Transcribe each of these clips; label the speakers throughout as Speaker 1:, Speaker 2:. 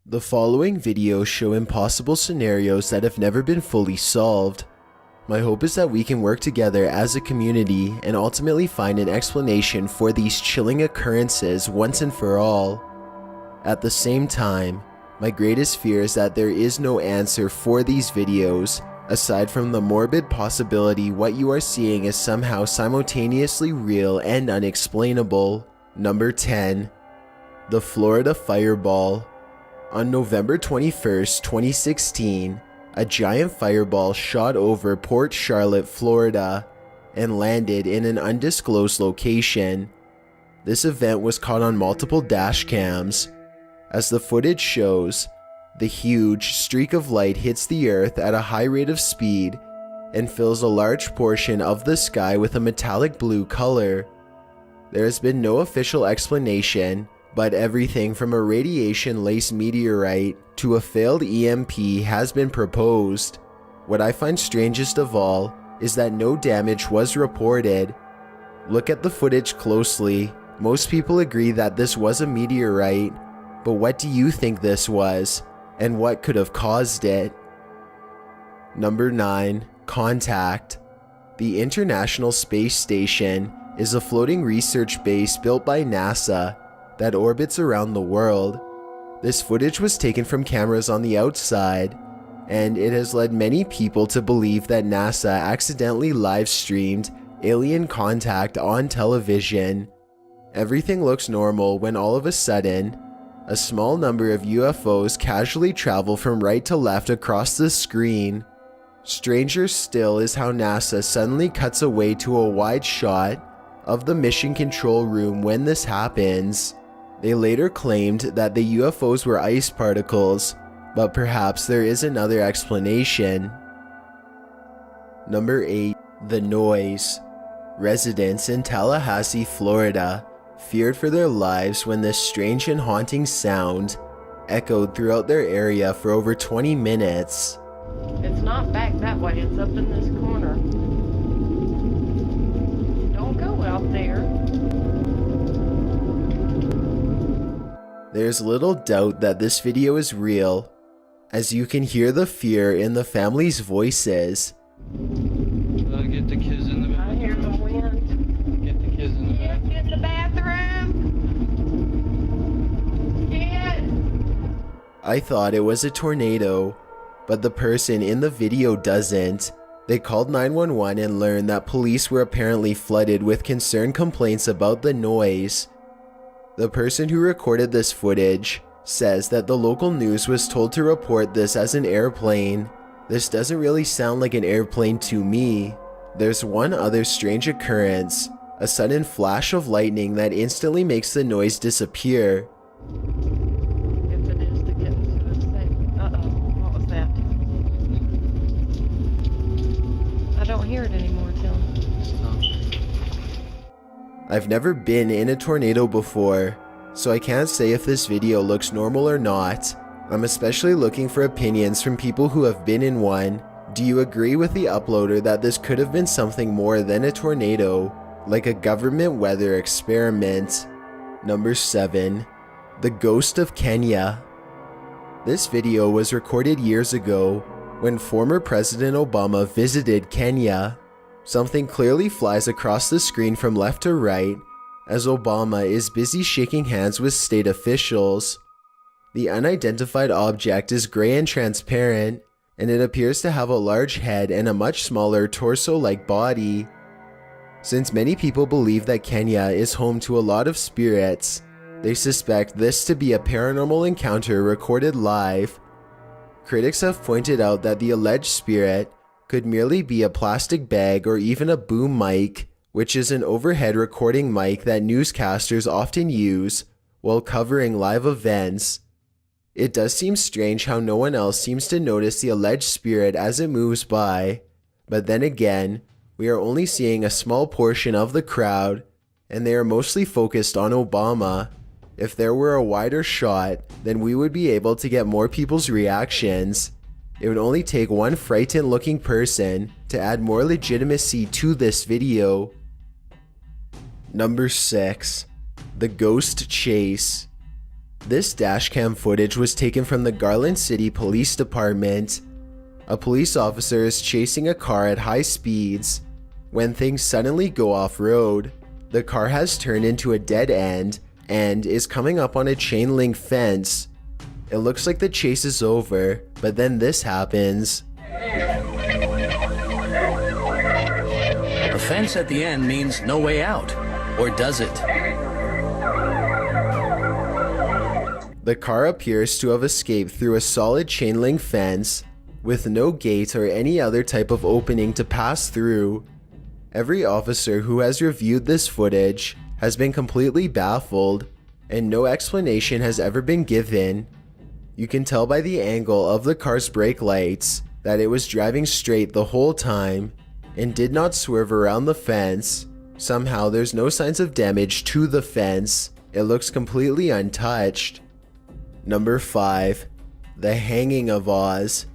Speaker 1: The following videos show impossible scenarios that have never been fully solved. My hope is that we can work together as a community and ultimately find an explanation for these chilling occurrences once and for all. At the same time, my greatest fear is that there is no answer for these videos, aside from the morbid possibility what you are seeing is somehow simultaneously real and unexplainable. Number 10. The Florida Fireball. On November 21st, 2016, a giant fireball shot over Port Charlotte, Florida, and landed in an undisclosed location. This event was caught on multiple dash cams. As the footage shows, the huge streak of light hits the earth at a high rate of speed and fills a large portion of the sky with a metallic blue color. There has been no official explanation, but everything from a radiation-laced meteorite to a failed EMP has been proposed. What I find strangest of all is that no damage was reported. Look at the footage closely. Most people agree that this was a meteorite, but what do you think this was, and what could have caused it? Number 9. Contact. The International Space Station is a floating research base built by NASA that orbits around the world. This footage was taken from cameras on the outside, and it has led many people to believe that NASA accidentally live-streamed alien contact on television. Everything looks normal when all of a sudden, a small number of UFOs casually travel from right to left across the screen. Stranger still is how NASA suddenly cuts away to a wide shot of the mission control room when this happens. They later claimed that the UFOs were ice particles, but perhaps there is another explanation. Number 8. The Noise. Residents in Tallahassee, Florida, feared for their lives when this strange and haunting sound echoed throughout their area for over 20 minutes.
Speaker 2: It's not back that way, it's up in this corner. Don't go out there.
Speaker 1: There's little doubt that this video is real, as you can hear the fear in the family's voices.
Speaker 3: Get the kids in the bathroom.
Speaker 2: I hear the wind.
Speaker 3: Get the kids in the bathroom.
Speaker 2: Get in the bathroom. Kids.
Speaker 1: I thought it was a tornado, but the person in the video doesn't. They called 911 and learned that police were apparently flooded with concerned complaints about the noise. The person who recorded this footage says that the local news was told to report this as an airplane. This doesn't really sound like an airplane to me. There's one other strange occurrence, a sudden flash of lightning that instantly makes the noise disappear.
Speaker 2: If it is to get into the safe. Uh-oh, what was that? I don't hear it anymore, Tim.
Speaker 1: I've never been in a tornado before, so I can't say if this video looks normal or not. I'm especially looking for opinions from people who have been in one. Do you agree with the uploader that this could have been something more than a tornado, like a government weather experiment? Number 7. The Ghost of Kenya. This video was recorded years ago when former President Obama visited Kenya. Something clearly flies across the screen from left to right as Obama is busy shaking hands with state officials. The unidentified object is gray and transparent, and it appears to have a large head and a much smaller torso-like body. Since many people believe that Kenya is home to a lot of spirits, they suspect this to be a paranormal encounter recorded live. Critics have pointed out that the alleged spirit could merely be a plastic bag or even a boom mic, which is an overhead recording mic that newscasters often use while covering live events. It does seem strange how no one else seems to notice the alleged spirit as it moves by, but then again, we are only seeing a small portion of the crowd, and they are mostly focused on Obama. If there were a wider shot, then we would be able to get more people's reactions. It would only take one frightened looking person to add more legitimacy to this video. Number 6. The Ghost Chase. This dashcam footage was taken from the Garland City Police Department. A police officer is chasing a car at high speeds when things suddenly go off-road. The car has turned into a dead end and is coming up on a chain link fence. It looks like the chase is over, but then this happens.
Speaker 4: A fence at the end means no way out, or does it?
Speaker 1: The car appears to have escaped through a solid chain link fence with no gate or any other type of opening to pass through. Every officer who has reviewed this footage has been completely baffled, and no explanation has ever been given. You can tell by the angle of the car's brake lights that it was driving straight the whole time and did not swerve around the fence. Somehow there's no signs of damage to the fence. It looks completely untouched. Number 5. The Hanging of Oz.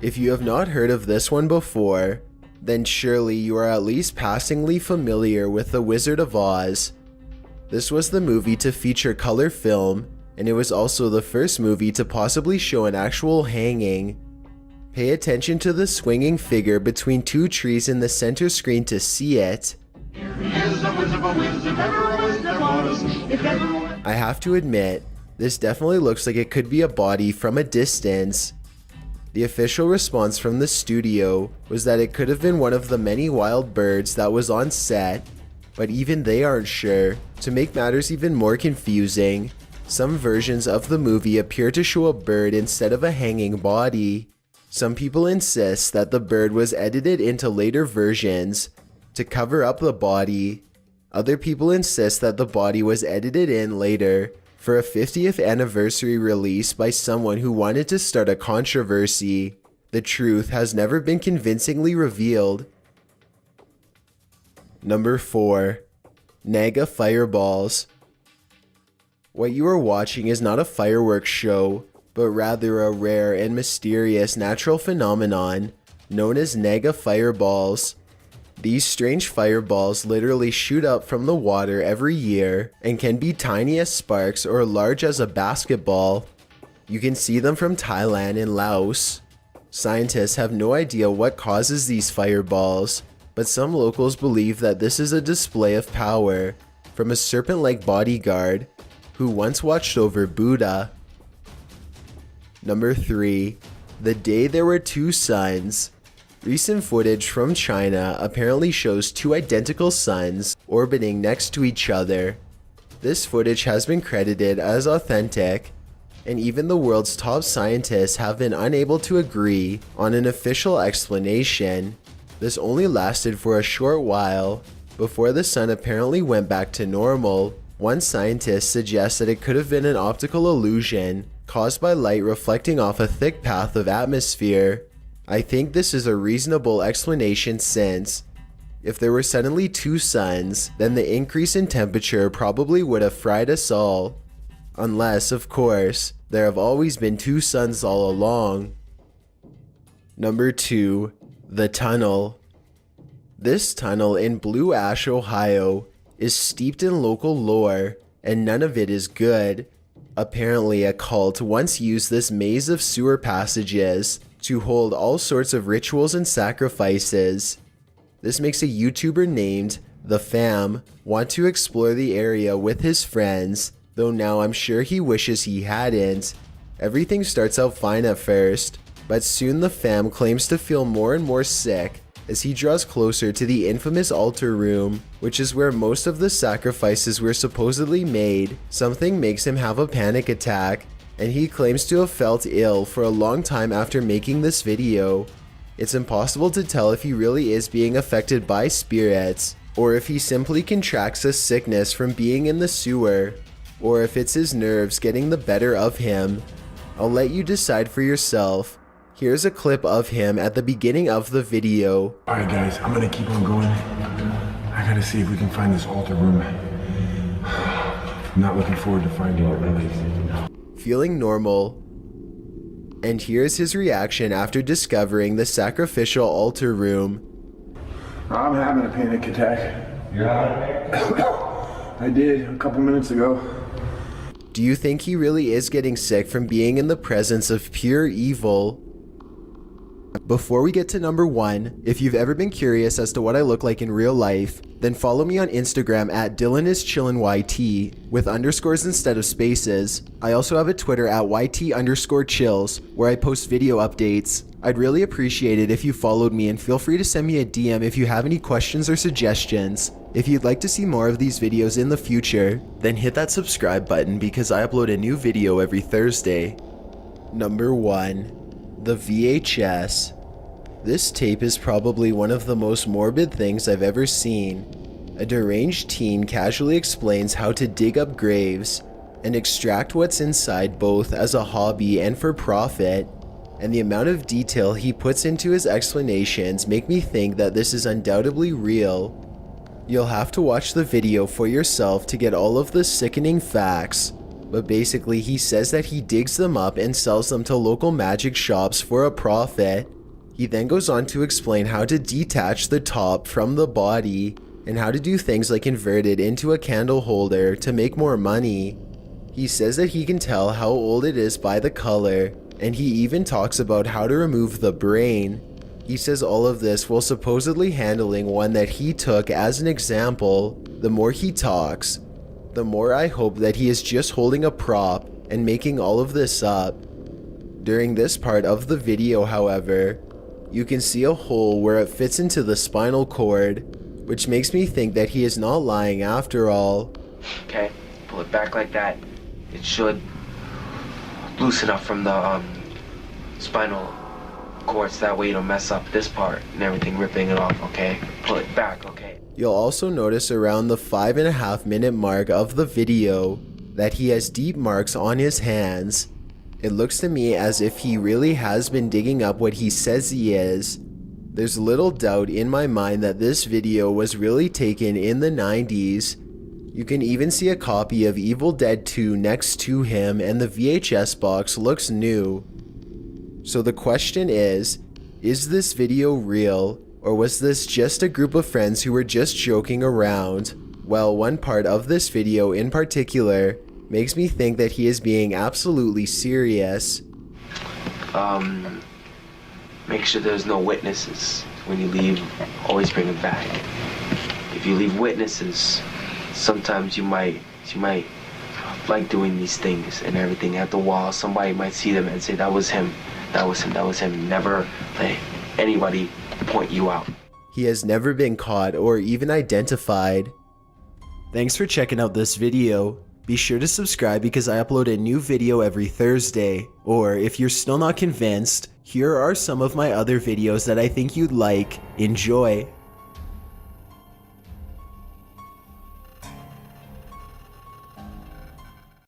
Speaker 1: If you have not heard of this one before, then surely you are at least passingly familiar with The Wizard of Oz. This was the movie to feature color film, and it was also the first movie to possibly show an actual hanging. Pay attention to the swinging figure between two trees in the center screen to see it. I have to admit, this definitely looks like it could be a body from a distance. The official response from the studio was that it could have been one of the many wild birds that was on set, but even they aren't sure. To make matters even more confusing, some versions of the movie appear to show a bird instead of a hanging body. Some people insist that the bird was edited into later versions to cover up the body. Other people insist that the body was edited in later for a 50th anniversary release by someone who wanted to start a controversy. The truth has never been convincingly revealed. Number 4. Naga Fireballs. What you are watching is not a fireworks show, but rather a rare and mysterious natural phenomenon known as Naga Fireballs. These strange fireballs literally shoot up from the water every year and can be tiny as sparks or large as a basketball. You can see them from Thailand and Laos. Scientists have no idea what causes these fireballs, but some locals believe that this is a display of power from a serpent-like bodyguard who once watched over Buddha. Number 3. The Day There Were Two Suns. Recent footage from China apparently shows two identical suns orbiting next to each other. This footage has been credited as authentic, and even the world's top scientists have been unable to agree on an official explanation. This only lasted for a short while before the sun apparently went back to normal. One scientist suggests that it could have been an optical illusion caused by light reflecting off a thick path of atmosphere. I think this is a reasonable explanation since, if there were suddenly two suns, then the increase in temperature probably would have fried us all. Unless, of course, there have always been two suns all along. Number 2. The Tunnel. This tunnel in Blue Ash, Ohio is steeped in local lore, and none of it is good. Apparently, a cult once used this maze of sewer passages to hold all sorts of rituals and sacrifices. This makes a YouTuber named The Fam want to explore the area with his friends, though now I'm sure he wishes he hadn't. Everything starts out fine at first, but soon the Fam claims to feel more and more sick as he draws closer to the infamous altar room, which is where most of the sacrifices were supposedly made. Something makes him have a panic attack, and he claims to have felt ill for a long time after making this video. It's impossible to tell if he really is being affected by spirits, or if he simply contracts a sickness from being in the sewer, or if it's his nerves getting the better of him. I'll let you decide for yourself. Here's a clip of him at the beginning of the video.
Speaker 5: Alright guys, I'm gonna keep on going. I gotta see if we can find this altar room. I'm not looking forward to finding it really.
Speaker 1: Feeling normal. And here's his reaction after discovering the sacrificial altar room.
Speaker 5: I'm having a panic attack. Yeah. I did a couple minutes ago.
Speaker 1: Do you think he really is getting sick from being in the presence of pure evil? Before we get to number 1, if you've ever been curious as to what I look like in real life, then follow me on Instagram at DylanIsChillinYT with underscores instead of spaces. I also have a Twitter at YT_chills where I post video updates. I'd really appreciate it if you followed me, and feel free to send me a DM if you have any questions or suggestions. If you'd like to see more of these videos in the future, then hit that subscribe button because I upload a new video every Thursday. Number 1. The VHS. This tape is probably one of the most morbid things I've ever seen. A deranged teen casually explains how to dig up graves and extract what's inside both as a hobby and for profit, and the amount of detail he puts into his explanations make me think that this is undoubtedly real. You'll have to watch the video for yourself to get all of the sickening facts, but basically he says that he digs them up and sells them to local magic shops for a profit. He then goes on to explain how to detach the top from the body and how to do things like convert it into a candle holder to make more money. He says that he can tell how old it is by the color, and he even talks about how to remove the brain. He says all of this while supposedly handling one that he took as an example. The more he talks, the more I hope that he is just holding a prop and making all of this up. During this part of the video, however, you can see a hole where it fits into the spinal cord, which makes me think that he is not lying after all.
Speaker 6: Okay, pull it back like that. It should loosen up from the spinal cords, that way you don't mess up this part and everything, ripping it off, okay? Pull it back, okay?
Speaker 1: You'll also notice around the 5.5 minute mark of the video that he has deep marks on his hands. It looks to me as if he really has been digging up what he says he is. There's little doubt in my mind that this video was really taken in the 90s. You can even see a copy of Evil Dead 2 next to him, and the VHS box looks new. So the question is this video real, or was this just a group of friends who were just joking around? Well, one part of this video in particular makes me think that he is being absolutely serious.
Speaker 6: Make sure there's no witnesses. When you leave, always bring them back. If you leave witnesses, sometimes you might like doing these things and everything at the wall. Somebody might see them and say, that was him, that was him, that was him. Never let anybody point you out.
Speaker 1: He has never been caught or even identified. Thanks for checking out this video. Be sure to subscribe because I upload a new video every Thursday. Or if you're still not convinced, here are some of my other videos that I think you'd like. Enjoy!